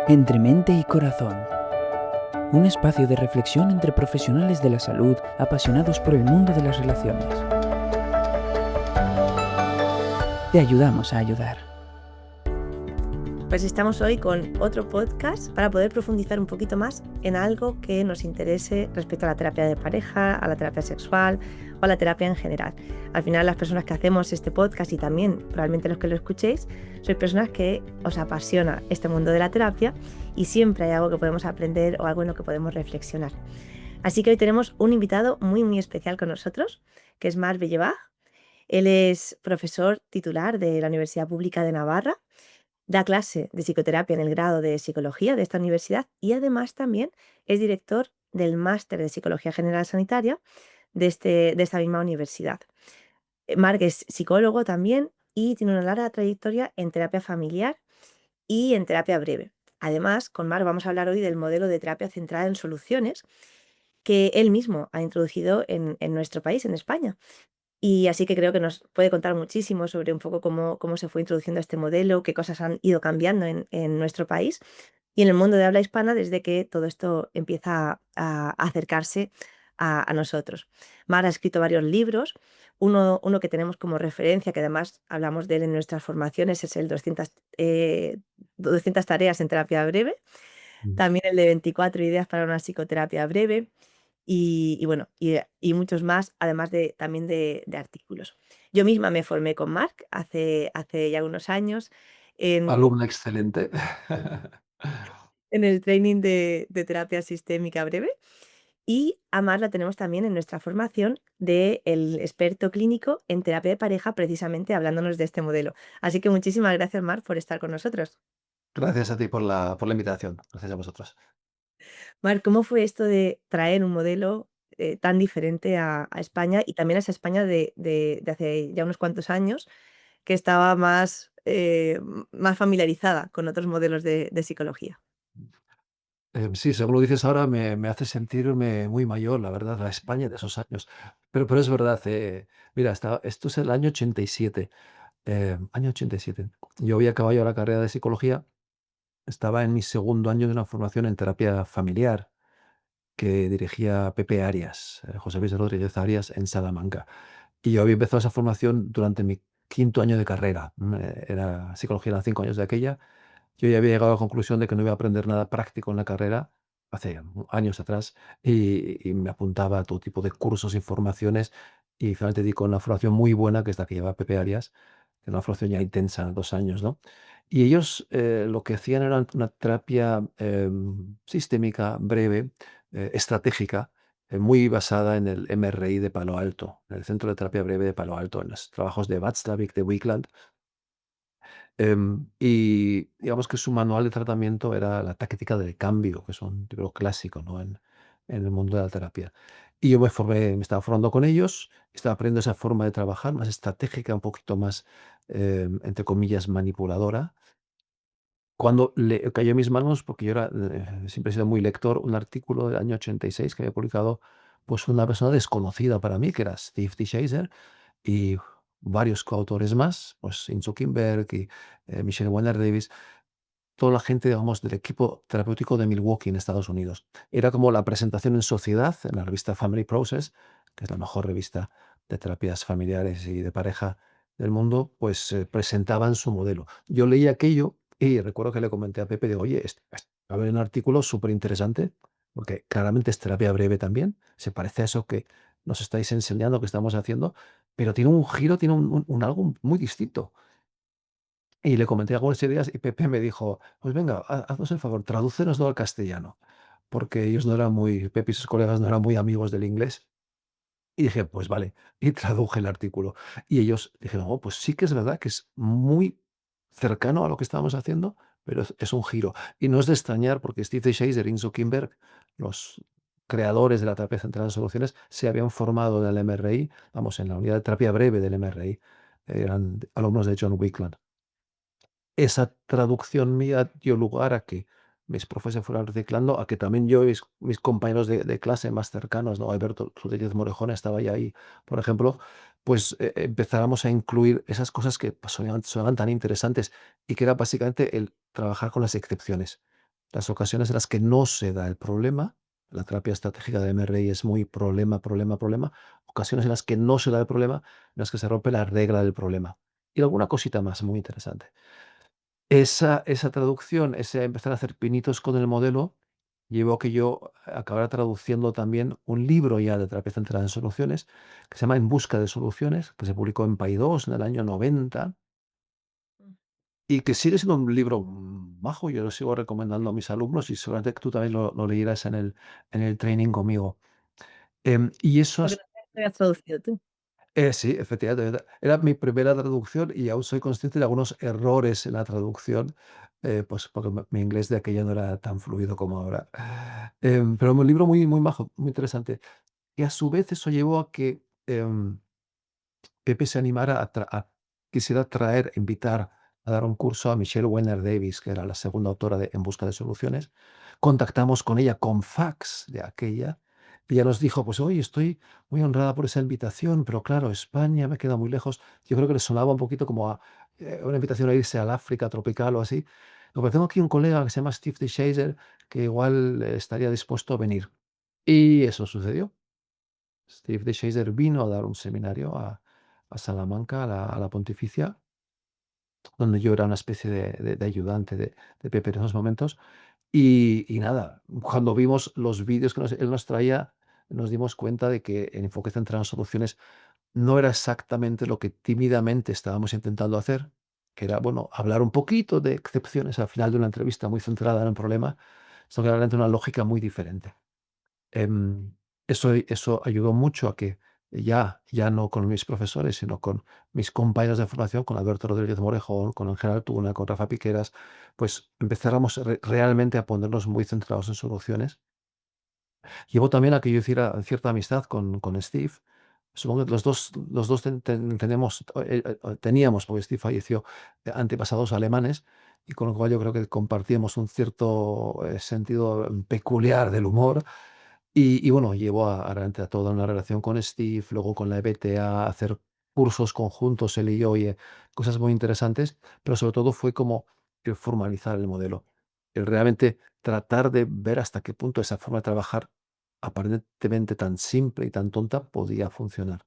Entre mente y corazón. Un espacio de reflexión entre profesionales de la salud apasionados por el mundo de las relaciones. Te ayudamos a ayudar. Pues estamos hoy con otro podcast para poder profundizar un poquito más en algo que nos interese respecto a la terapia de pareja, a la terapia sexual o a la terapia en general. Al final, las personas que hacemos este podcast y también probablemente los que lo escuchéis, sois personas que os apasiona este mundo de la terapia y siempre hay algo que podemos aprender o algo en lo que podemos reflexionar. Así que hoy tenemos un invitado muy especial con nosotros, que es Marc Bellebach. Él es profesor titular de la Universidad Pública de Navarra. Da clase de psicoterapia en el grado de psicología de esta universidad y además también es director del máster de psicología general sanitaria de esta misma universidad. Marc es psicólogo también y tiene una larga trayectoria en terapia familiar y en terapia breve. Además, con Marc vamos a hablar hoy del modelo de terapia centrada en soluciones que él mismo ha introducido en nuestro país, en España. Y así que creo que nos puede contar muchísimo sobre un poco cómo se fue introduciendo este modelo, qué cosas han ido cambiando en nuestro país y en el mundo de habla hispana desde que todo esto empieza a acercarse a nosotros. Mar ha escrito varios libros. Uno que tenemos como referencia, que además hablamos de él en nuestras formaciones, es el 200 tareas en terapia breve. Mm. También el de 24 ideas para una psicoterapia breve bueno, y muchos más, además también de artículos. Yo misma me formé con Marc hace ya unos años en Alumna excelente. en el training de terapia sistémica breve, y a Marc la tenemos también en nuestra formación de el experto clínico en terapia de pareja, precisamente hablándonos de este modelo. Así que muchísimas gracias, Marc, por estar con nosotros. Gracias a ti por la invitación. Gracias a vosotros. Marc, ¿cómo fue esto de traer un modelo, tan diferente a España y también a esa España de hace ya unos cuantos años, que estaba más familiarizada con otros modelos de psicología? Sí, según lo dices ahora, me hace sentirme muy mayor, la verdad, la España de esos años. Pero es verdad, mira, esto es el año 87. Año 87. Yo había acabado la carrera de psicología, estaba en mi segundo año de una formación en terapia familiar que dirigía Pepe Arias, José Luis Rodríguez Arias, en Salamanca. Y yo había empezado esa formación durante mi quinto año de carrera. Era psicología, eran 5 años de aquella. Yo ya había llegado a la conclusión de que no iba a aprender nada práctico en la carrera hace años atrás y me apuntaba a todo tipo de cursos y formaciones y finalmente di con una formación muy buena que es la que lleva Pepe Arias, que es una formación ya intensa, 2 años, ¿no? Y ellos, lo que hacían era una terapia, sistémica, breve, estratégica, muy basada en el MRI de Palo Alto, en el Centro de Terapia Breve de Palo Alto, en los trabajos de Václavic, de Wigand. Y digamos que su manual de tratamiento era la táctica del cambio, que es un libro clásico, ¿no? En el mundo de la terapia. Y yo me estaba formando con ellos, estaba aprendiendo esa forma de trabajar más estratégica, un poquito más, entre comillas, manipuladora. Cuando le cayó en mis manos, porque yo siempre he sido muy lector, un artículo del año 86 que había publicado, pues, una persona desconocida para mí, que era Steve DeShazer, y varios coautores más, pues, Inzo Kimberg y, Michelle Weiner Davis, toda la gente, digamos, del equipo terapéutico de Milwaukee, en Estados Unidos. Era como la presentación en sociedad, en la revista Family Process, que es la mejor revista de terapias familiares y de pareja del mundo, pues, presentaban su modelo. Yo leí aquello y recuerdo que le comenté a Pepe, digo: "Oye, va a haber un artículo súper interesante porque claramente es terapia breve también, se parece a eso que nos estáis enseñando, que estamos haciendo, pero tiene un giro, tiene un algo muy distinto". Y le comenté algunas ideas y Pepe me dijo: "Pues venga, haznos el favor, tradúcenoslo al castellano", porque ellos no eran muy Pepe y sus colegas no eran muy amigos del inglés. Y dije: "Pues vale", y traduje el artículo. Y ellos dijeron: "Oh, pues sí que es verdad que es muy cercano a lo que estábamos haciendo, pero es un giro". Y no es de extrañar, porque Steve DeShazer y Enzo Kimberg, los creadores de la terapia centrada en soluciones, se habían formado en el MRI, vamos, en la unidad de terapia breve del MRI. Eran alumnos de John Wickland. Esa traducción mía dio lugar a que mis profes se fueran reciclando, a que también yo y mis compañeros de clase más cercanos, ¿no? Alberto Rodríguez Morejón estaba ya ahí, por ejemplo, pues, empezáramos a incluir esas cosas que, pues, sonaban tan interesantes y que era básicamente el trabajar con las excepciones. las ocasiones en las que no se da el problema. La terapia estratégica de MRI es muy problema, problema, problema. Ocasiones en las que no se da el problema, en las que se rompe la regla del problema. Y alguna cosita más muy interesante. Esa traducción, ese empezar a hacer pinitos con el modelo, llevó a que yo acabara traduciendo también un libro ya de terapia centrada en soluciones, que se llama En busca de soluciones, que se publicó en Paidós en el año 90 y que sigue siendo un libro majo. Yo lo sigo recomendando a mis alumnos y seguramente que tú también lo leerás en el training conmigo. Y eso Porque no sabía que lo habías traducido tú. sí, efectivamente, era mi primera traducción y aún soy consciente de algunos errores en la traducción, pues porque mi inglés de aquella no era tan fluido como ahora. Pero un libro muy, muy majo, muy interesante. Y a su vez eso llevó a que Pepe se animara quisiera traer, invitar a dar un curso a Michelle Wenner Davis, que era la segunda autora de En busca de soluciones. Contactamos con ella con fax de aquella, y ella nos dijo, pues oye, estoy muy honrada por esa invitación, pero claro, España me queda muy lejos. Yo creo que le sonaba un poquito como a una invitación a irse al África tropical o así. Pero tengo aquí un colega que se llama Steve DeShazer, que igual estaría dispuesto a venir. Y eso sucedió. Steve DeShazer vino a dar un seminario a Salamanca, a la Pontificia, donde yo era una especie de ayudante de Pepe en esos momentos. Y nada, cuando vimos los vídeos que él nos traía, nos dimos cuenta de que el enfoque centrado en soluciones no era exactamente lo que tímidamente estábamos intentando hacer, que era, bueno, hablar un poquito de excepciones al final de una entrevista muy centrada en el problema, sino que era realmente una lógica muy diferente. Em, eso ayudó mucho a que ya no con mis profesores, sino con mis compañeros de formación, con Alberto Rodríguez Morejón, con Ángel Altuna, con Rafa Piqueras, pues empezáramos realmente a ponernos muy centrados en soluciones. Llevó también a que yo hiciera cierta amistad con Steve. Supongo que los dos teníamos, porque Steve falleció, antepasados alemanes, y con lo cual yo creo que compartíamos un cierto sentido peculiar del humor. Y bueno, llevó realmente a toda una relación con Steve, luego con la EBTA, a hacer cursos conjuntos él y yo, y cosas muy interesantes, pero sobre todo fue como el formalizar el modelo, el realmente tratar de ver hasta qué punto esa forma de trabajar, aparentemente tan simple y tan tonta, podía funcionar.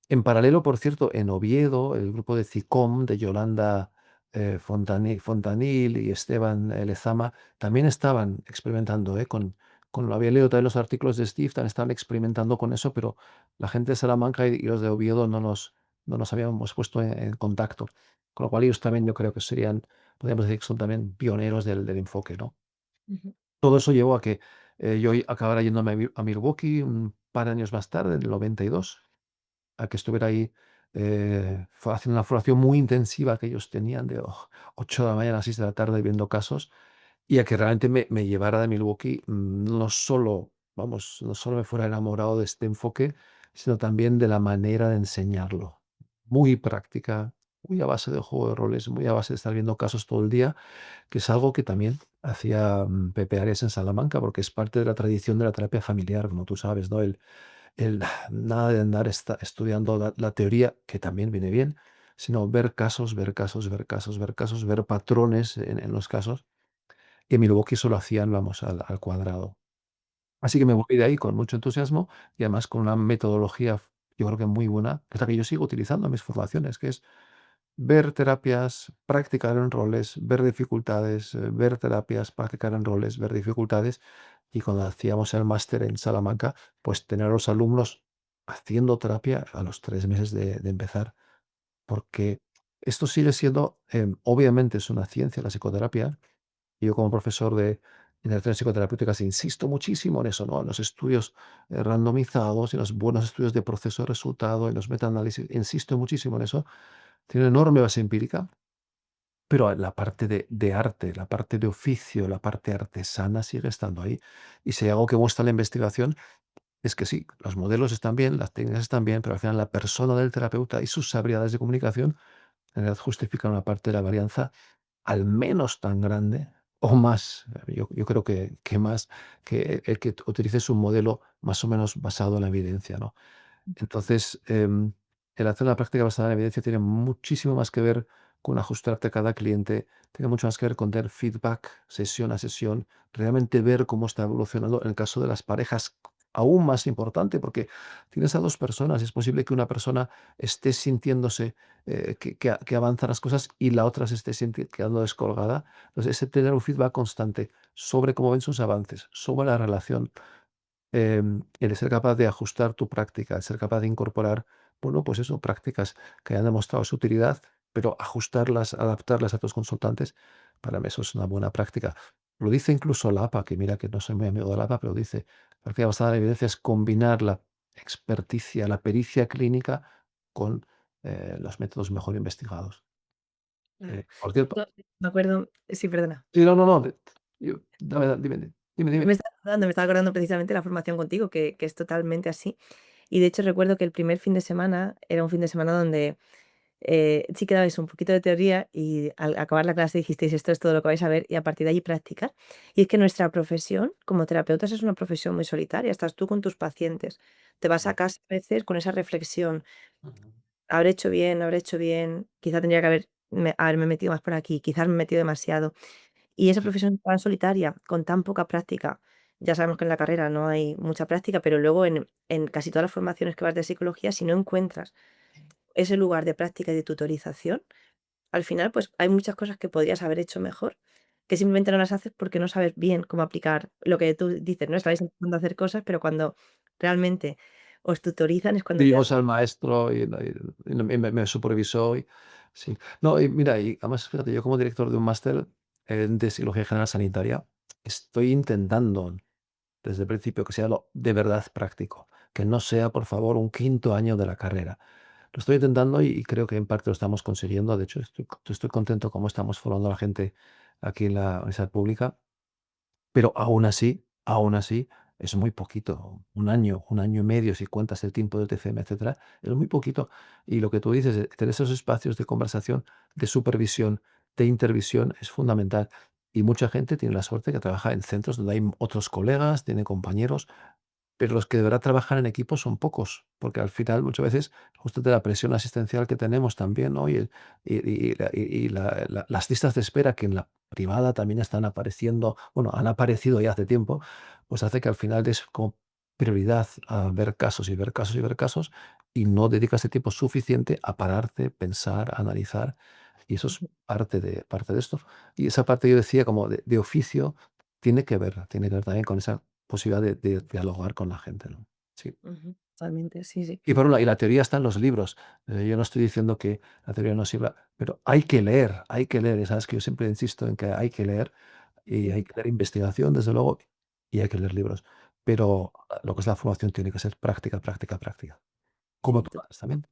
En paralelo, por cierto, en Oviedo, el grupo de CICOM, de Yolanda Fontanil y Esteban Lezama, también estaban experimentando, lo había leído también los artículos de Steve, también estaban experimentando con eso, pero la gente de Salamanca y los de Oviedo no nos habíamos puesto en contacto. Con lo cual ellos también yo creo que serían, podríamos decir que son también pioneros del enfoque, ¿no? Ujú. Todo eso llevó a que yo acabara yéndome a Milwaukee un par de años más tarde, en el 92, a que estuviera ahí, fue haciendo una formación muy intensiva que ellos tenían de 8 de la mañana a 6 de la tarde viendo casos, y a que realmente me llevara de Milwaukee, no solo, vamos, no solo me fuera enamorado de este enfoque, sino también de la manera de enseñarlo. Muy práctica, muy a base de juego de roles, muy a base de estar viendo casos todo el día, que es algo que también hacía Pepe Arias en Salamanca, porque es parte de la tradición de la terapia familiar, como tú sabes, ¿no? El nada de andar estudiando la teoría, que también viene bien, sino ver casos, ver casos, ver casos, ver casos, ver patrones en los casos. Y en Milwaukee eso lo hacían, vamos, al cuadrado. Así que me voy de ahí con mucho entusiasmo y además con una metodología, yo creo que muy buena, que es la que yo sigo utilizando en mis formaciones, que es ver terapias, practicar en roles, ver dificultades, ver terapias, practicar en roles, ver dificultades. Y cuando hacíamos el máster en Salamanca, pues tener a los alumnos haciendo terapia a los 3 meses de empezar, porque esto sigue siendo, obviamente es una ciencia, la psicoterapia, y yo como profesor de intervenciones psicoterapéuticas insisto muchísimo en eso, ¿no? En los estudios randomizados, en los buenos estudios de proceso de resultado, en los metaanálisis, insisto muchísimo en eso. Tiene una enorme base empírica, pero la parte de arte, la parte de oficio, la parte artesana sigue estando ahí. Y si hay algo que muestra la investigación es que sí, los modelos están bien, las técnicas están bien, pero al final la persona del terapeuta y sus habilidades de comunicación en realidad justifican una parte de la varianza al menos tan grande o más, yo creo que más, que el que utilices un modelo más o menos basado en la evidencia, ¿no? Entonces, el hacer una práctica basada en evidencia tiene muchísimo más que ver con ajustarte a cada cliente, tiene mucho más que ver con dar feedback sesión a sesión, realmente ver cómo está evolucionando. En el caso de las parejas, aún más importante, porque tienes a 2 personas, es posible que una persona esté sintiéndose, que avanzan las cosas y la otra se esté quedando descolgada. Entonces, ese tener un feedback constante sobre cómo ven sus avances, sobre la relación, el ser capaz de ajustar tu práctica, el ser capaz de incorporar, bueno, pues eso, prácticas que han demostrado su utilidad, pero ajustarlas, adaptarlas a tus consultantes, para mí eso es una buena práctica. Lo dice incluso la APA, que mira que no soy muy amigo de la APA, pero dice, práctica basada en evidencia es combinar la experticia, la pericia clínica con los métodos mejor investigados. Claro. Cualquier... No, me acuerdo, sí, perdona. Sí, no, no, no. Dime, dime, dime. Me estaba acordando precisamente de la formación contigo, que es totalmente así. Y de hecho recuerdo que el primer fin de semana era un fin de semana donde sí que dabais un poquito de teoría y al acabar la clase dijisteis esto es todo lo que vais a ver y a partir de allí practicar. Y es que nuestra profesión como terapeutas es una profesión muy solitaria, estás tú con tus pacientes, te vas a casa a veces con esa reflexión, Ujú. habré hecho bien, quizá tendría que haberme metido más por aquí, quizás me he metido demasiado. Y esa Sí. profesión tan solitaria, con tan poca práctica, ya sabemos que en la carrera no hay mucha práctica, pero luego en casi todas las formaciones que vas de psicología, si no encuentras ese lugar de práctica y de tutorización, al final, pues hay muchas cosas que podrías haber hecho mejor, que simplemente no las haces porque no sabes bien cómo aplicar lo que tú dices, ¿no? Estáis intentando hacer cosas, pero cuando realmente os tutorizan es cuando te das. Vimos al maestro y me supervisó y sí. No, y mira, y además, fíjate, yo como director de un máster, de Psicología General Sanitaria, estoy intentando desde el principio que sea lo de verdad práctico, que no sea, por favor, un quinto año de la carrera. Lo estoy intentando y creo que en parte lo estamos consiguiendo. De hecho, estoy contento cómo estamos formando a la gente aquí en la universidad pública. Pero aún así, es muy poquito. Un año y medio, si cuentas el tiempo del TCM, etcétera, es muy poquito. Y lo que tú dices, tener esos espacios de conversación, de supervisión, de intervisión, es fundamental. Y mucha gente tiene la suerte que trabaja en centros donde hay otros colegas, tiene compañeros, pero los que de verdad trabajan en equipo son pocos, porque al final muchas veces, justo de la presión asistencial que tenemos también, ¿no? Las listas de espera que en la privada también están apareciendo, bueno, han aparecido ya hace tiempo, pues hace que al final des como prioridad a ver casos y ver casos y ver casos, y no dedicas el tiempo suficiente a pararte, pensar, analizar, y eso es parte de esto. Y esa parte yo decía como de oficio tiene que ver también con esa posibilidad de dialogar con la gente, ¿no? Sí. Ujú, totalmente, sí, sí. Y por un lado, y la teoría está en los libros. Yo no estoy diciendo que la teoría no sirva, pero hay que leer, y sabes que yo siempre insisto en que hay que leer, y hay que leer investigación, desde luego, y hay que leer libros. Pero lo que es la formación tiene que ser práctica, práctica, práctica. Como Sí, tú haces también.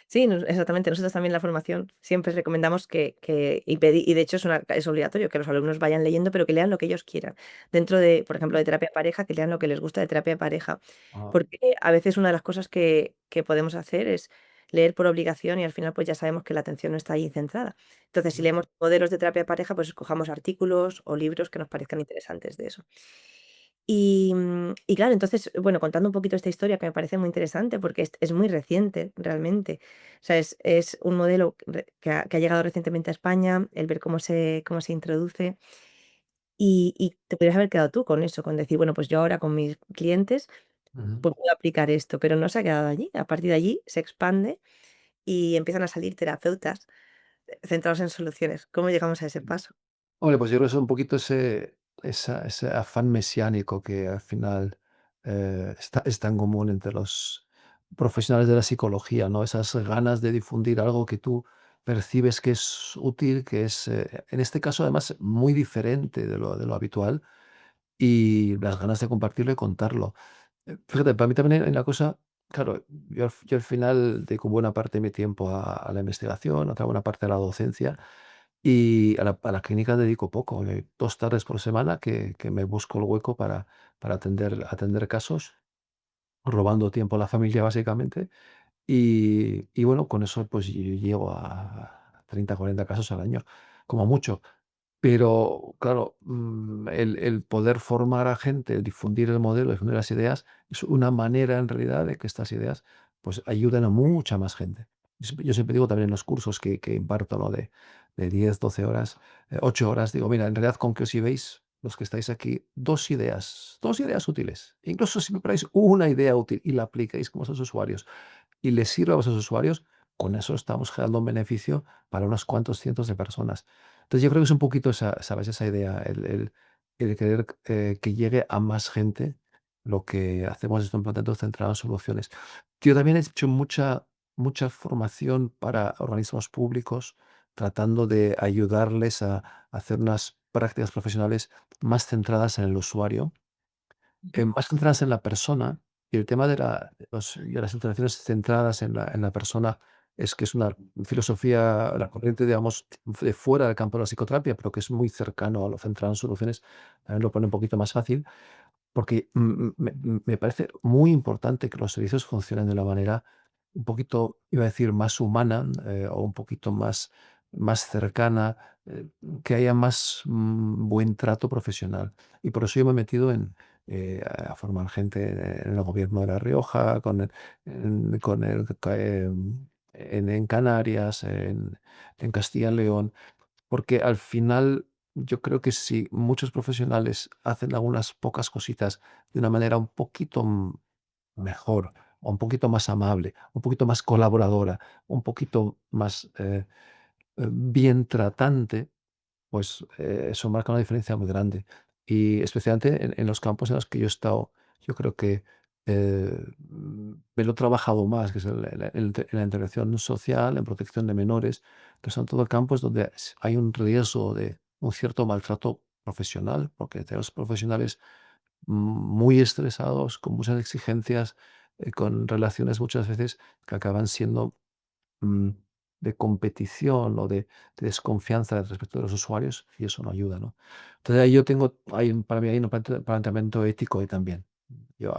sí, exactamente. Nosotros también en la formación siempre recomendamos y de hecho es obligatorio que los alumnos vayan leyendo, pero que lean lo que ellos quieran. Dentro de, por ejemplo, de terapia de pareja, que lean lo que les gusta de terapia de pareja, Ah, porque a veces una de las cosas que podemos hacer es leer por obligación y al final pues ya sabemos que la atención no está ahí centrada. Entonces, si leemos modelos de terapia de pareja, pues escojamos artículos o libros que nos parezcan interesantes de eso. Y claro, entonces, bueno, contando un poquito esta historia que me parece muy interesante porque es muy reciente realmente. O sea, es un modelo que ha llegado recientemente a España, el ver cómo se introduce. Y te podrías haber quedado tú con eso, con decir, bueno, pues yo ahora con mis clientes ujú. pues puedo aplicar esto, pero no se ha quedado allí. A partir de allí se expande y empiezan a salir terapeutas centrados en soluciones. ¿Cómo llegamos a ese paso? Hombre, pues yo creo que es un poquito ese afán mesiánico que al final es tan común entre los profesionales de la psicología, ¿no? Esas ganas de difundir algo que tú percibes que es útil, que es, en este caso, además, muy diferente de lo habitual, y las ganas de compartirlo y contarlo. Fíjate, para mí también hay una cosa, claro, yo al final dedico buena parte de mi tiempo a la investigación, otra buena parte a la docencia, y a la clínica dedico poco, 2 tardes por semana que me busco el hueco para atender casos, robando tiempo a la familia, básicamente. Y bueno, con eso, pues, yo llego a 30 40 casos al año, como mucho. Pero claro, el poder formar a gente, el difundir el modelo, difundir las ideas, es una manera, en realidad, de que estas ideas, pues, ayuden a mucha más gente. Yo siempre digo también en los cursos que imparto, ¿no? De 10, 12 horas, 8 horas, digo, mira, en realidad con que os llevéis, los que estáis aquí, dos ideas útiles. Incluso si me traéis una idea útil y la aplicáis con vuestros usuarios y les sirve a vuestros usuarios, con eso estamos generando un beneficio para unos cuantos cientos de personas. Entonces yo creo que es un poquito esa, ¿sabes? Esa idea, el querer que llegue a más gente lo que hacemos es un planteamiento centrado en soluciones. Yo también he hecho mucha formación para organismos públicos, tratando de ayudarles a hacer unas prácticas profesionales más centradas en el usuario, Ujú. más centradas en la persona. Y el tema de las intervenciones centradas en la persona es que es una filosofía, la corriente, digamos, de fuera del campo de la psicoterapia, pero que es muy cercano a lo centrado en soluciones, también lo pone un poquito más fácil. Porque, me parece muy importante que los servicios funcionen de una manera un poquito, iba a decir, más humana, o un poquito más cercana, que haya más, buen trato profesional. Y por eso yo me he metido a formar gente en el gobierno de La Rioja, con el en Canarias, en Castilla y León. Porque al final yo creo que si muchos profesionales hacen algunas pocas cositas de una manera un poquito mejor, o un poquito más amable, un poquito más colaboradora, un poquito más bien tratante, pues eso marca una diferencia muy grande. Y especialmente en los campos en los que yo he estado, yo creo que me lo he trabajado más, que es en la intervención social, en protección de menores, que son todo campos donde hay un riesgo de un cierto maltrato profesional, porque tenemos profesionales muy estresados, con muchas exigencias, con relaciones muchas veces que acaban siendo mm, de competición o de desconfianza respecto de los usuarios, y eso no ayuda, ¿no? Entonces, ahí yo tengo para mí hay un planteamiento ético ahí también. Yo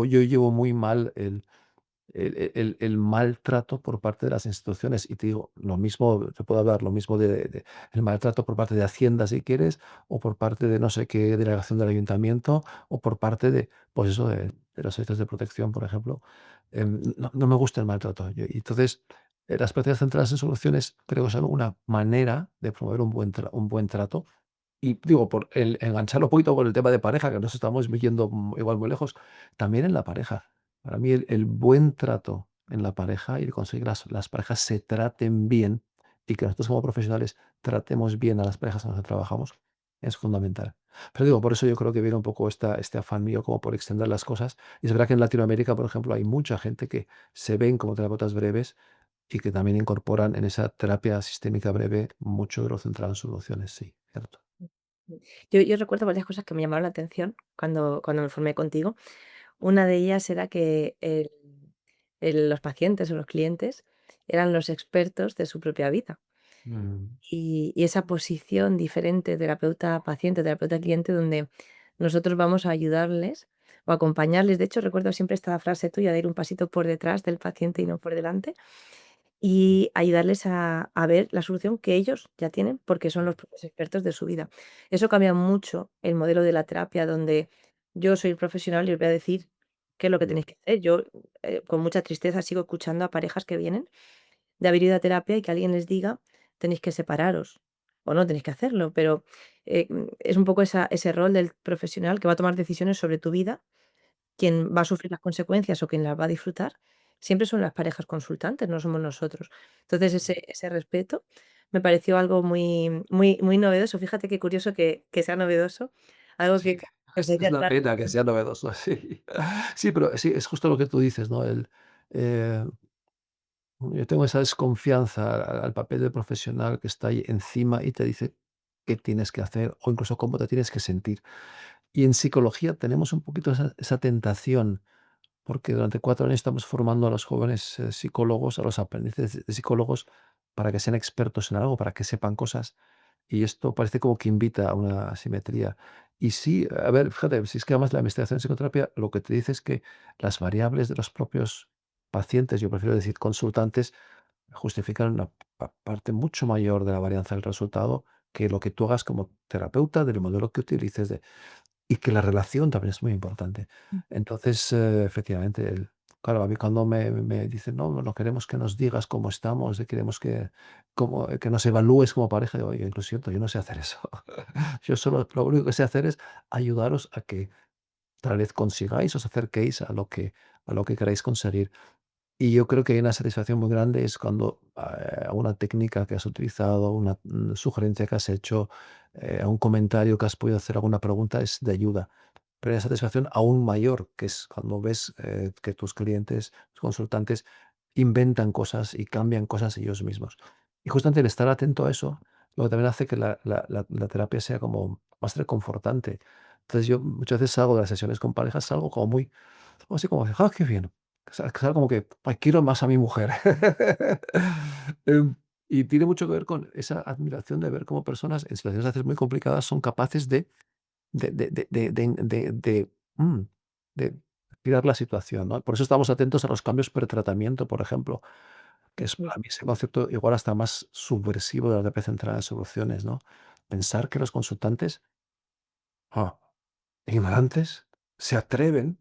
llevo muy mal el maltrato por parte de las instituciones. Y te digo, lo mismo, te puedo hablar lo mismo de el maltrato por parte de Hacienda, si quieres, o por parte de no sé qué delegación del ayuntamiento, o por parte de, pues eso, de los servicios de protección, por ejemplo. No me gusta el maltrato. Y entonces, las prácticas centradas en soluciones creo que son una manera de promover un buen trato. Y digo, por engancharlo un poquito con el tema de pareja, que nos estamos yendo igual muy lejos, también en la pareja. Para mí el buen trato en la pareja y el conseguir las parejas se traten bien y que nosotros como profesionales tratemos bien a las parejas con las que trabajamos es fundamental. Pero digo, por eso yo creo que viene un poco este afán mío como por extender las cosas. Y es verdad que en Latinoamérica, por ejemplo, hay mucha gente que se ven como terapeutas breves y que también incorporan en esa terapia sistémica breve mucho de lo centrado en soluciones, sí, cierto. Yo recuerdo varias cosas que me llamaron la atención cuando me formé contigo. Una de ellas era que los pacientes o los clientes eran los expertos de su propia vida. Mm, Y esa posición diferente terapeuta-paciente, terapeuta-cliente, donde nosotros vamos a ayudarles o acompañarles. De hecho, recuerdo siempre esta frase tuya de ir un pasito por detrás del paciente y no por delante, y ayudarles a ver la solución que ellos ya tienen, porque son los propios expertos de su vida. Eso cambia mucho el modelo de la terapia, donde yo soy el profesional y os voy a decir qué es lo que tenéis que hacer. Yo, con mucha tristeza, sigo escuchando a parejas que vienen de haber ido a terapia y que alguien les diga: "Tenéis que separaros", o no tenéis que hacerlo, pero, es un poco ese rol del profesional que va a tomar decisiones sobre tu vida. Quien va a sufrir las consecuencias o quien las va a disfrutar, siempre son las parejas consultantes, no somos nosotros. Entonces, ese respeto me pareció algo muy novedoso. Fíjate qué curioso que sea novedoso, algo sí, que os es haya una tra pena que sea novedoso, sí. Sí, pero sí, es justo lo que tú dices, ¿no? Eh, yo tengo esa desconfianza al papel del profesional que está ahí encima y te dice qué tienes que hacer o incluso cómo te tienes que sentir. Y en psicología tenemos un poquito esa tentación, porque durante 4 años estamos formando a los jóvenes, psicólogos, a los aprendices de psicólogos, para que sean expertos en algo, para que sepan cosas, y esto parece como que invita a una asimetría. Y sí, a ver, fíjate, si es que además la investigación en psicoterapia lo que te dice es que las variables de los propios pacientes, yo prefiero decir consultantes, justifican una parte mucho mayor de la varianza del resultado que lo que tú hagas como terapeuta, del modelo que utilices, y que la relación también es muy importante. Entonces, efectivamente, Claro, a mí cuando me dicen: "No, no queremos que nos digas cómo estamos, queremos que nos evalúes como pareja", digo: "Oye, lo siento, yo no sé hacer eso". Yo solo lo único que sé hacer es ayudaros a que tal vez consigáis, os acerquéis a lo que queráis conseguir. Y yo creo que hay una satisfacción muy grande es cuando una técnica que has utilizado, una sugerencia que has hecho, a un comentario que has podido hacer, alguna pregunta, es de ayuda. Pero hay satisfacción aún mayor, que es cuando ves que tus clientes, tus consultantes, inventan cosas y cambian cosas ellos mismos. Y justamente el estar atento a eso, lo que también hace que la terapia sea como más reconfortante. Entonces yo muchas veces salgo de las sesiones con parejas, salgo como muy, algo así como de: "Ah, qué bien". O sea, como que: "Ay, quiero más a mi mujer". Em, y tiene mucho que ver con esa admiración de ver cómo personas en situaciones a veces muy complicadas son capaces de, mm, de girar la situación, ¿no? Por eso estamos atentos a los cambios pretratamiento, por ejemplo, que es Mm. para mí ese concepto igual hasta más subversivo de la terapia centrada en soluciones, ¿no? Pensar que los consultantes, ah, ignorantes, se atreven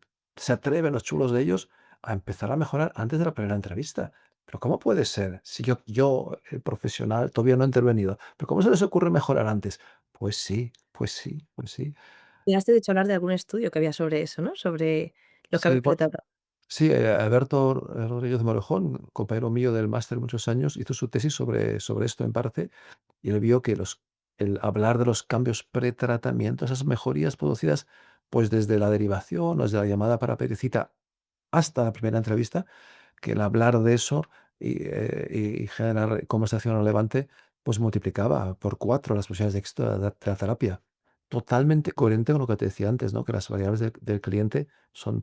los chulos de ellos a empezar a mejorar antes de la primera entrevista. Pero ¿cómo puede ser? Si yo, el profesional, todavía no he intervenido. ¿Pero cómo se les ocurre mejorar antes? Pues sí, pues sí, pues sí. Llegaste, de hecho, a hablar de algún estudio que había sobre eso, ¿no? Sobre los Sí, cambios preparados. sí, Alberto Rodríguez Morejón, compañero mío del máster muchos años, hizo su tesis sobre esto en parte, y él vio que el hablar de los cambios pretratamiento, esas mejorías producidas pues desde la derivación o desde la llamada para pedir cita hasta la primera entrevista, que el hablar de eso y generar conversación relevante, pues multiplicaba por 4 las posibilidades de éxito de la terapia. Totalmente coherente con lo que te decía antes, ¿no? Que las variables del cliente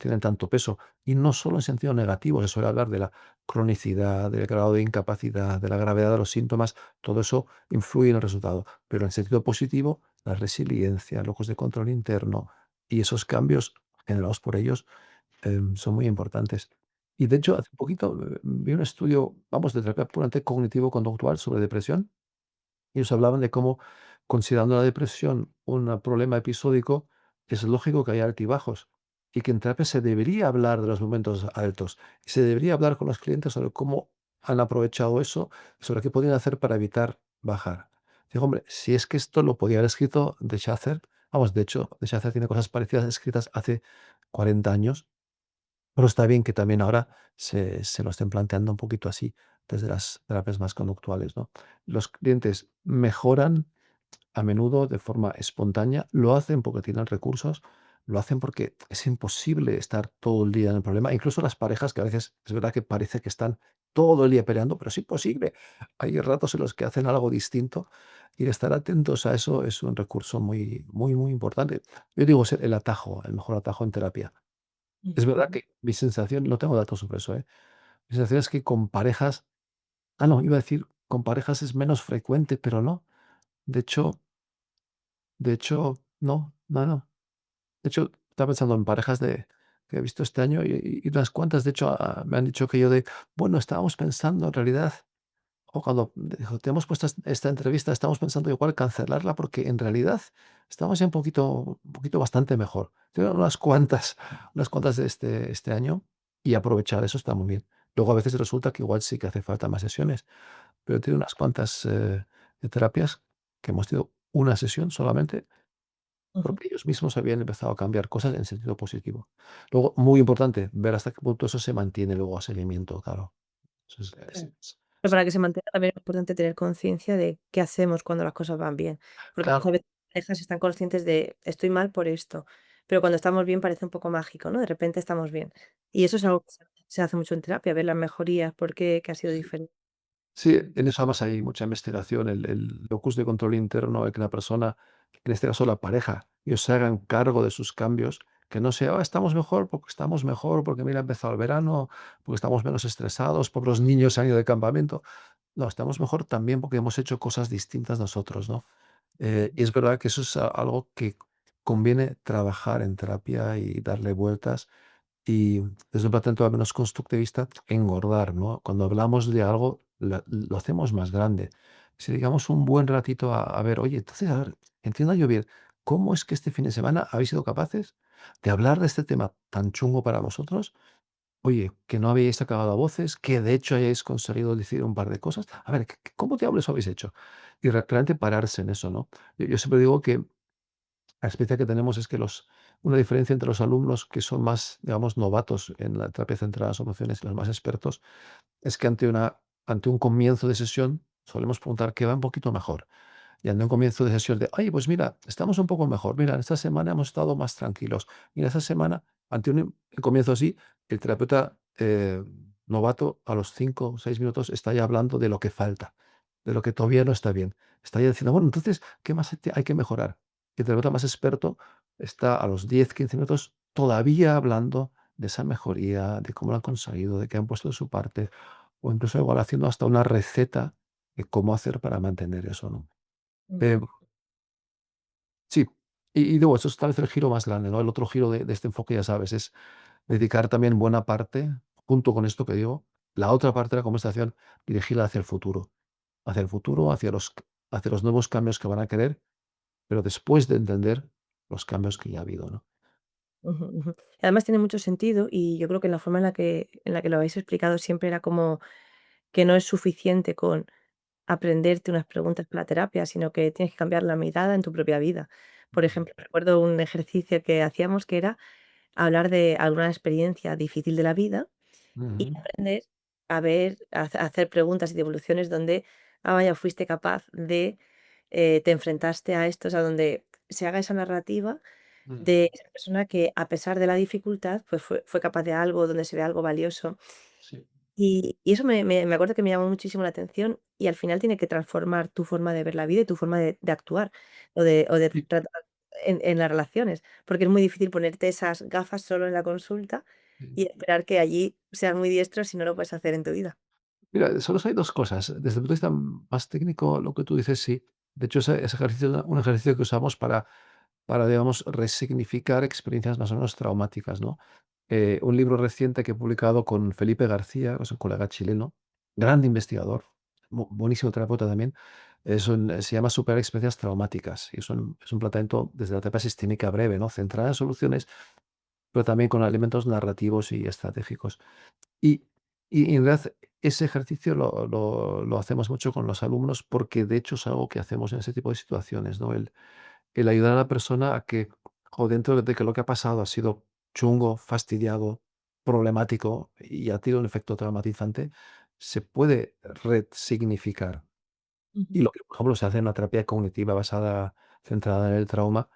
tienen tanto peso. Y no solo en sentido negativo, se suele hablar de la cronicidad, del grado de incapacidad, de la gravedad de los síntomas, todo eso influye en el resultado. Pero en sentido positivo, la resiliencia, locos de control interno y esos cambios generados por ellos son muy importantes. Y de hecho, hace poquito vi un estudio, vamos, de terapia puramente cognitivo-conductual sobre depresión. Y ellos hablaban de cómo, considerando la depresión un problema episódico, es lógico que haya altibajos y que en terapia se debería hablar de los momentos altos y se debería hablar con los clientes sobre cómo han aprovechado eso, sobre qué podían hacer para evitar bajar. Digo, hombre, si es que esto lo podía haber escrito de Schaeffer, vamos, de hecho, de Schaeffer tiene cosas parecidas escritas hace 40 años, pero está bien que también ahora se lo estén planteando un poquito así, desde las terapias más conductuales, ¿no? Los clientes mejoran a menudo de forma espontánea, lo hacen porque tienen recursos, lo hacen porque es imposible estar todo el día en el problema. Incluso las parejas que a veces es verdad que parece que están todo el día peleando, pero es imposible. Hay ratos en los que hacen algo distinto y el estar atentos a eso es un recurso muy, muy, muy importante. Yo digo, es el atajo, el mejor atajo en terapia. Es verdad Ujú. que mi sensación, no tengo datos sobre eso, ¿eh? Mi sensación es que con parejas, no, iba a decir, con parejas es menos frecuente, pero no. De hecho, no, no, no. De hecho, estaba pensando en parejas que he visto este año y unas cuantas, de hecho, me han dicho que bueno, estábamos pensando en realidad, o cuando dijo, te hemos puesto esta entrevista, estamos pensando igual cancelarla porque en realidad estamos ya un poquito bastante mejor. Tengo unas cuantas de este año y aprovechar eso está muy bien. Luego a veces resulta que igual sí que hace falta más sesiones, pero tiene unas cuantas de terapias que hemos tenido una sesión solamente Ujú. porque ellos mismos habían empezado a cambiar cosas en sentido positivo. Luego, muy importante, ver hasta qué punto eso se mantiene luego a seguimiento, claro. Eso Claro. Pero para que se mantenga también es importante tener conciencia de qué hacemos cuando las cosas van bien. Porque muchas claro, veces las parejas están conscientes de estoy mal por esto, pero cuando estamos bien parece un poco mágico, ¿no? De repente estamos bien. Y eso es algo que se hace mucho en terapia, ver las mejorías, por qué, qué ha sido sí. diferente. Sí, en eso además hay mucha investigación, el locus de control interno, el que la persona, en este caso la pareja, ellos se hagan cargo de sus cambios, que no sea: estamos mejor porque estamos mejor, porque mira, ha empezado el verano, porque estamos menos estresados, porque los niños se han ido de campamento". No, estamos mejor también porque hemos hecho cosas distintas nosotros, ¿no? Y es verdad que eso es algo que conviene trabajar en terapia y darle vueltas y desde un planteamiento al menos constructivista, engordar, ¿no? Cuando hablamos de algo, lo hacemos más grande. Si digamos un buen ratito a ver, oye, entonces, a ver, entiendo yo bien, ¿cómo es que este fin de semana habéis sido capaces de hablar de este tema tan chungo para vosotros Oye, que no habíais acabado a voces, que de hecho hayáis conseguido decir un par de cosas. A ver, ¿cómo diablos habéis hecho? Y realmente pararse en eso, ¿no? Yo siempre digo que la experiencia que tenemos es que una diferencia entre los alumnos que son más, digamos, novatos en la terapia centrada en las emociones y los más expertos es que ante un comienzo de sesión solemos preguntar qué va un poquito mejor. Y ante un comienzo de sesión de, oye, pues mira, estamos un poco mejor. Mira, esta semana hemos estado más tranquilos. Mira, esta semana, ante un comienzo así, el terapeuta novato a los 5 o 6 minutos está ya hablando de lo que falta, de lo que todavía no está bien. Está ya diciendo, bueno, entonces, ¿qué más hay que mejorar? Y el terapeuta más experto está a los 10 15 minutos todavía hablando de esa mejoría, de cómo lo han conseguido, de que han puesto de su parte, o incluso igual haciendo hasta una receta de cómo hacer para mantener eso, ¿no? Eh, Ujú, sí, y luego eso es tal vez el giro más grande, ¿no? El otro giro de este enfoque, ya sabes, es dedicar también buena parte, junto con esto que digo, la otra parte de la conversación, dirigirla hacia el futuro, hacia los nuevos cambios que van a querer, pero después de entender los cambios que ya ha habido, ¿no? ujú, ujú. Además tiene mucho sentido y yo creo que en la forma en la que lo habéis explicado siempre era como que no es suficiente con aprenderte unas preguntas para la terapia, sino que tienes que cambiar la mirada en tu propia vida. Por ejemplo, recuerdo un ejercicio que hacíamos que era hablar de alguna experiencia difícil de la vida y Ujú, aprender a ver, a hacer preguntas y devoluciones donde, vaya, fuiste capaz de, te enfrentaste a esto, o sea, donde se haga esa narrativa ujú, de esa persona que, a pesar de la dificultad, pues fue capaz de algo, donde se ve algo valioso. sí, Y eso me acuerdo que me llamó muchísimo la atención, y al final tiene que transformar tu forma de ver la vida y tu forma de actuar, o de sí. tratar en las relaciones, porque es muy difícil ponerte esas gafas solo en la consulta Sí. y esperar que allí seas muy diestro si no lo puedes hacer en tu vida. Mira, solo hay 2 cosas. Desde el punto de vista más técnico, lo que tú dices, sí. De hecho, ese ejercicio es un ejercicio que usamos para, digamos, resignificar experiencias más o menos traumáticas, ¿no? Un libro reciente que he publicado con Felipe García, que es un colega chileno, gran investigador, buenísimo terapeuta también, se llama Superar experiencias traumáticas. Y es un planteamiento desde la terapia sistémica breve, ¿no? Centrada en soluciones, pero también con elementos narrativos y estratégicos. Y y en realidad ese ejercicio lo hacemos mucho con los alumnos, porque de hecho es algo que hacemos en ese tipo de situaciones, ¿no? El ayudar a la persona a que, o dentro de que lo que ha pasado ha sido chungo, fastidiado, problemático y ha tenido un efecto traumatizante, se puede resignificar. Y Ujú, lo que, por ejemplo, se hace en una terapia cognitiva centrada en el trauma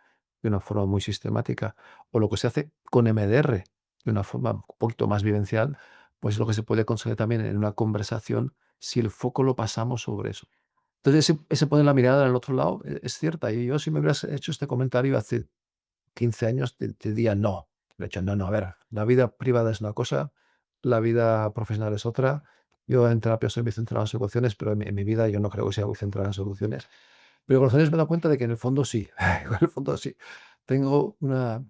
de una forma muy sistemática, o lo que se hace con MDR de una forma un poquito más vivencial, pues lo que se puede conseguir también en una conversación si el foco lo pasamos sobre eso. Entonces, ese poner la mirada en el otro lado es cierta. Y yo, si me hubieras hecho este comentario hace 15 años, te diría no. De hecho, no, no, a ver, la vida privada es una cosa, la vida profesional es otra. Yo en terapia soy muy centrado en soluciones, pero en mi vida yo no creo que sea muy centrado en soluciones. Pero con los años me he dado cuenta de que en el fondo sí, en el fondo sí. Tengo una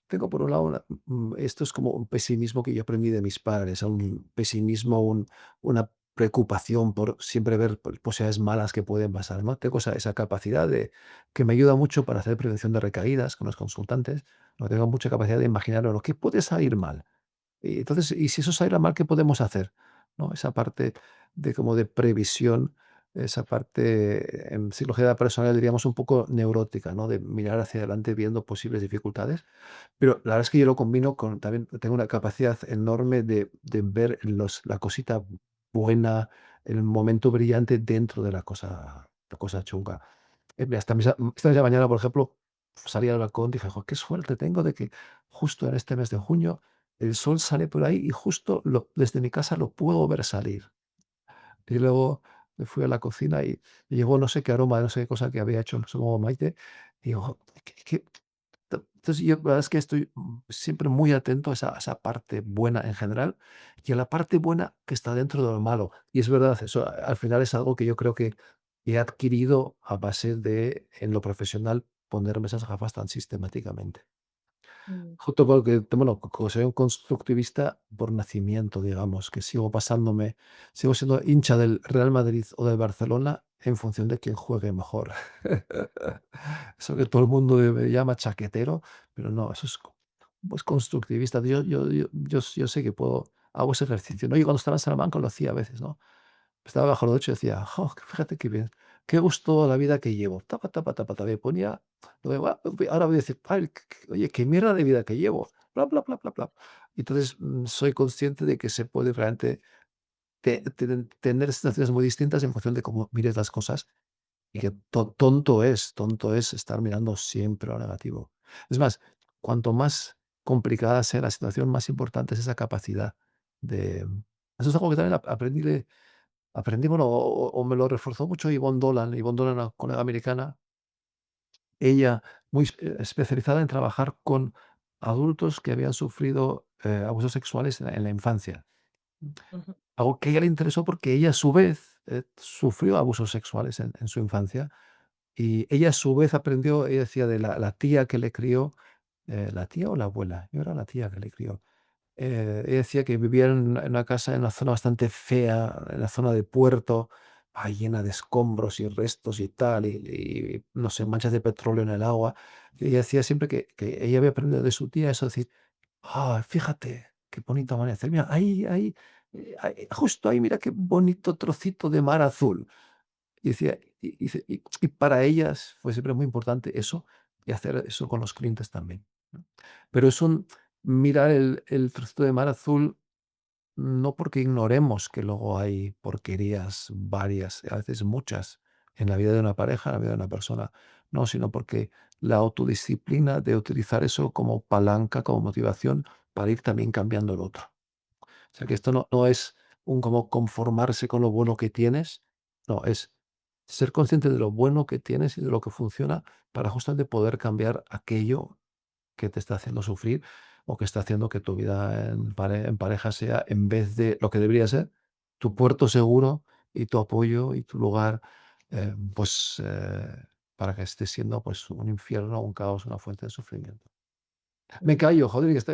tengo por un lado esto es como un pesimismo que yo aprendí de mis padres, un pesimismo, una preocupación por siempre ver posibilidades malas que pueden pasar, ¿no? Tengo esa capacidad que me ayuda mucho para hacer prevención de recaídas con los consultantes, ¿no? Tengo mucha capacidad de imaginar, lo que puede salir mal. Y entonces, y si eso sale mal, ¿qué podemos hacer? ¿No? Esa parte de como de previsión, esa parte en psicología personal diríamos un poco neurótica, ¿no? De mirar hacia adelante viendo posibles dificultades. Pero la verdad es que yo lo combino con también tengo una capacidad enorme de ver la cosita buena, el momento brillante dentro de la cosa chunga. Hasta esta misma mañana, por ejemplo, salí al balcón, dije: "Jo, qué suerte tengo de que justo en este mes de junio el sol sale por ahí y justo desde mi casa lo puedo ver salir". Y luego me fui a la cocina y llegó no sé qué aroma, no sé qué cosa que había hecho, no sé cómo Maite, y digo: "Jo, qué". Entonces, yo la verdad es que estoy siempre muy atento a esa parte buena en general y a la parte buena que está dentro de lo malo. Y es verdad, eso al final es algo que yo creo que he adquirido a base de, en lo profesional, ponerme esas gafas tan sistemáticamente. mm, Justo porque, bueno, soy un constructivista por nacimiento, digamos, que sigo siendo hincha del Real Madrid o del Barcelona en función de quién juegue mejor. Eso que todo el mundo me llama chaquetero, pero no, eso es pues constructivista. Yo sé que puedo hago ese ejercicio, ¿no? Y cuando estaba en Salamanca lo hacía a veces, ¿no? Estaba bajo el techo y decía: "Jo, fíjate qué bien, qué gusto la vida que llevo". Tapa, tapa, tapa, tapa, y ponía, ahora voy a decir: "Ay, oye, qué mierda de vida que llevo", bla, bla, bla, bla, bla. Y entonces, soy consciente de que se puede realmente tener sensaciones muy distintas en función de cómo mires las cosas y que tonto es estar mirando siempre lo negativo. Es más, cuanto más complicada sea la situación, más importante es esa capacidad de eso es algo que también aprendí, bueno, o me lo reforzó mucho Yvonne Dolan, una colega americana, ella muy especializada en trabajar con adultos que habían sufrido, abusos sexuales en la infancia. Ujú, Algo que a ella le interesó porque ella a su vez, sufrió abusos sexuales en su infancia y ella a su vez aprendió, ella decía de la tía que le crió, ¿la tía o la abuela? Yo era la tía que le crió. Ella decía que vivía en una casa en una zona bastante fea, en la zona de puerto, llena de escombros y restos y tal, y no sé, manchas de petróleo en el agua. Y ella decía siempre que ella había aprendido de su tía eso, decir: fíjate, qué bonito amanecer. Mira, ahí, justo ahí, mira qué bonito trocito de mar azul. Y decía, y para ellas fue siempre muy importante eso, y hacer eso con los clientes también, ¿no? Pero es un mirar el trocito de mar azul, no porque ignoremos que luego hay porquerías varias, a veces muchas, en la vida de una pareja, en la vida de una persona, no, sino porque la autodisciplina de utilizar eso como palanca, como motivación para ir también cambiando el otro. O sea, que esto no es un como conformarse con lo bueno que tienes, no, es ser consciente de lo bueno que tienes y de lo que funciona para justamente poder cambiar aquello que te está haciendo sufrir o que está haciendo que tu vida en pareja sea, en vez de lo que debería ser, tu puerto seguro y tu apoyo y tu lugar, para que esté siendo pues un infierno, un caos, una fuente de sufrimiento. Me ujú. callo, joder, que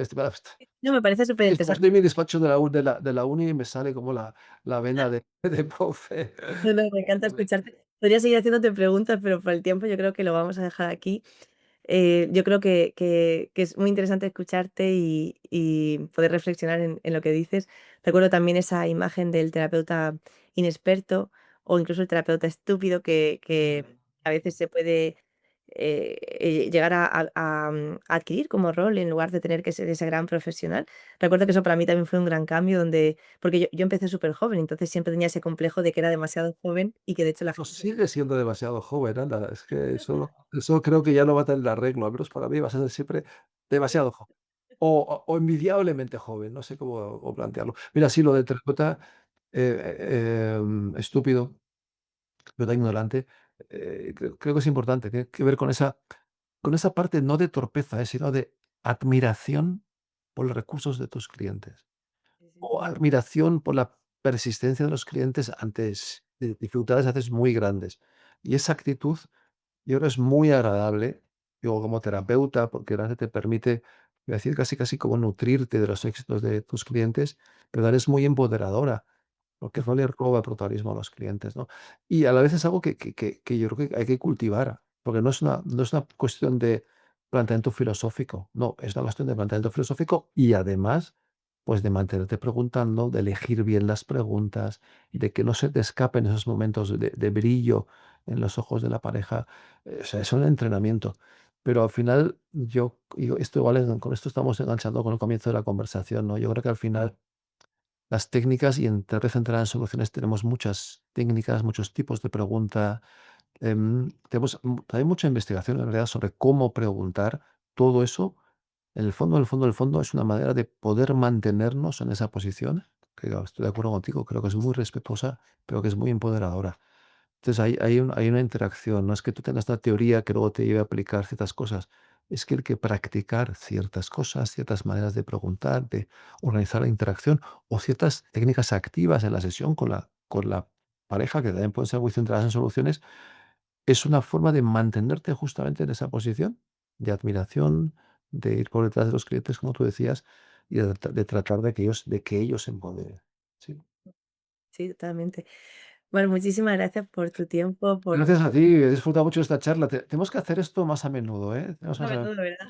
No, me parece súper después interesante. de mi despacho de la uni me sale como la vena de profe. No, no, me encanta escucharte. Podría seguir haciéndote preguntas, pero por el tiempo yo creo que lo vamos a dejar aquí. Yo creo que es muy interesante escucharte y poder reflexionar en lo que dices. Recuerdo también esa imagen del terapeuta inexperto o incluso el terapeuta estúpido que a veces se puede llegar a adquirir como rol en lugar de tener que ser ese gran profesional. Recuerdo que eso para mí también fue un gran cambio donde, porque yo empecé súper joven, entonces siempre tenía ese complejo de que era demasiado joven y que de hecho la No gente... sigue siendo demasiado joven, anda, es que eso creo que ya no va a tener arreglo, al menos para mí vas a ser siempre demasiado joven, o envidiablemente joven, no sé cómo plantearlo. Mira, sí, lo del terapeuta, estúpido, terapeuta ignorante, creo que es importante, tiene que ver con esa parte no de torpeza, sino de admiración por los recursos de tus clientes. Sí, sí, O total. admiración por la persistencia de los clientes ante dificultades a veces muy grandes. Y esa actitud, yo creo, es muy agradable, digo, como terapeuta, porque realmente te permite, voy a decir, casi, casi como nutrirte de los éxitos de tus clientes, pero también es muy empoderadora, porque no le roba protagonismo a los clientes, ¿no? Y a la vez es algo que yo creo que hay que cultivar, porque no es una cuestión de planteamiento filosófico, no, es una cuestión de planteamiento filosófico y además, pues de mantenerte preguntando, de elegir bien las preguntas, de que no se te escapen esos momentos de brillo en los ojos de la pareja. O sea, es un entrenamiento. Pero al final, esto igual con esto estamos enganchando con el comienzo de la conversación, ¿no? Yo creo que al final las técnicas y en Red Centrada en Soluciones tenemos muchas técnicas, muchos tipos de pregunta. Tenemos también mucha investigación en realidad sobre cómo preguntar. Todo eso, en el fondo, en el fondo, es una manera de poder mantenernos en esa posición, que estoy de acuerdo contigo, creo que es muy respetuosa, pero que es muy empoderadora. Entonces hay una interacción, no es que tú tengas una teoría que luego te lleve a aplicar ciertas cosas, es que hay que practicar ciertas cosas, ciertas maneras de preguntar, de organizar la interacción o ciertas técnicas activas en la sesión con la pareja, que también pueden ser muy centradas en soluciones, es una forma de mantenerte justamente en esa posición de admiración, de ir por detrás de los clientes, como tú decías, y de tratar de que ellos se empoderen. Sí. Sí, totalmente. Bueno, muchísimas gracias por tu tiempo, por Gracias a ti, he disfrutado mucho de esta charla. Tenemos que hacer esto más a menudo, ¿eh? a menudo, ¿verdad?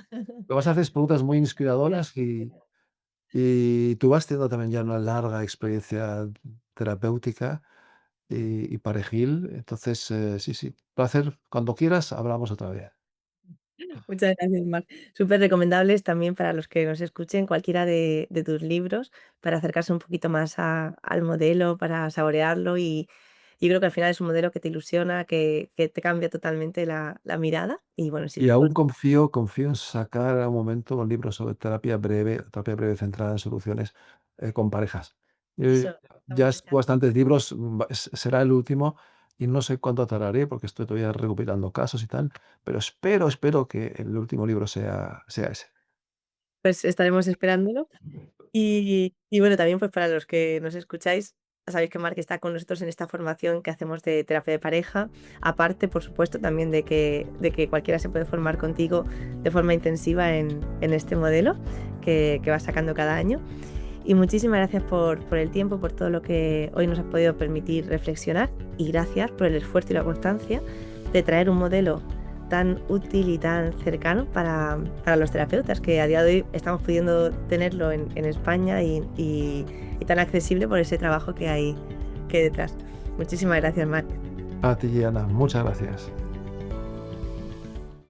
Me vas a hacer preguntas muy inspiradoras y Y tú vas teniendo también ya una larga experiencia terapéutica y parejil. Entonces, sí, sí, placer. Cuando quieras, hablamos otra vez. Muchas gracias, Marc. Súper recomendables también para los que nos escuchen cualquiera de tus libros, para acercarse un poquito más al modelo, para saborearlo y creo que al final es un modelo que te ilusiona, que te cambia totalmente la mirada y bueno, sí, Y aún por confío en sacar a un momento un libro sobre terapia breve centrada en soluciones, con parejas. eso, estamos Ya deseando. bastantes libros, será el último y no sé cuánto tardaré porque estoy todavía recuperando casos y tal, pero espero que el último libro sea ese. Pues estaremos esperándolo. Y bueno, también, pues, para los que nos escucháis, sabéis que Marc está con nosotros en esta formación que hacemos de terapia de pareja. Aparte, por supuesto, también de que cualquiera se puede formar contigo de forma intensiva en este modelo que vas sacando cada año. Y muchísimas gracias por el tiempo, por todo lo que hoy nos has podido permitir reflexionar y gracias por el esfuerzo y la constancia de traer un modelo tan útil y tan cercano para los terapeutas, que a día de hoy estamos pudiendo tenerlo en España y tan accesible por ese trabajo que hay detrás. Muchísimas gracias, Marc. A ti, Ana, muchas gracias.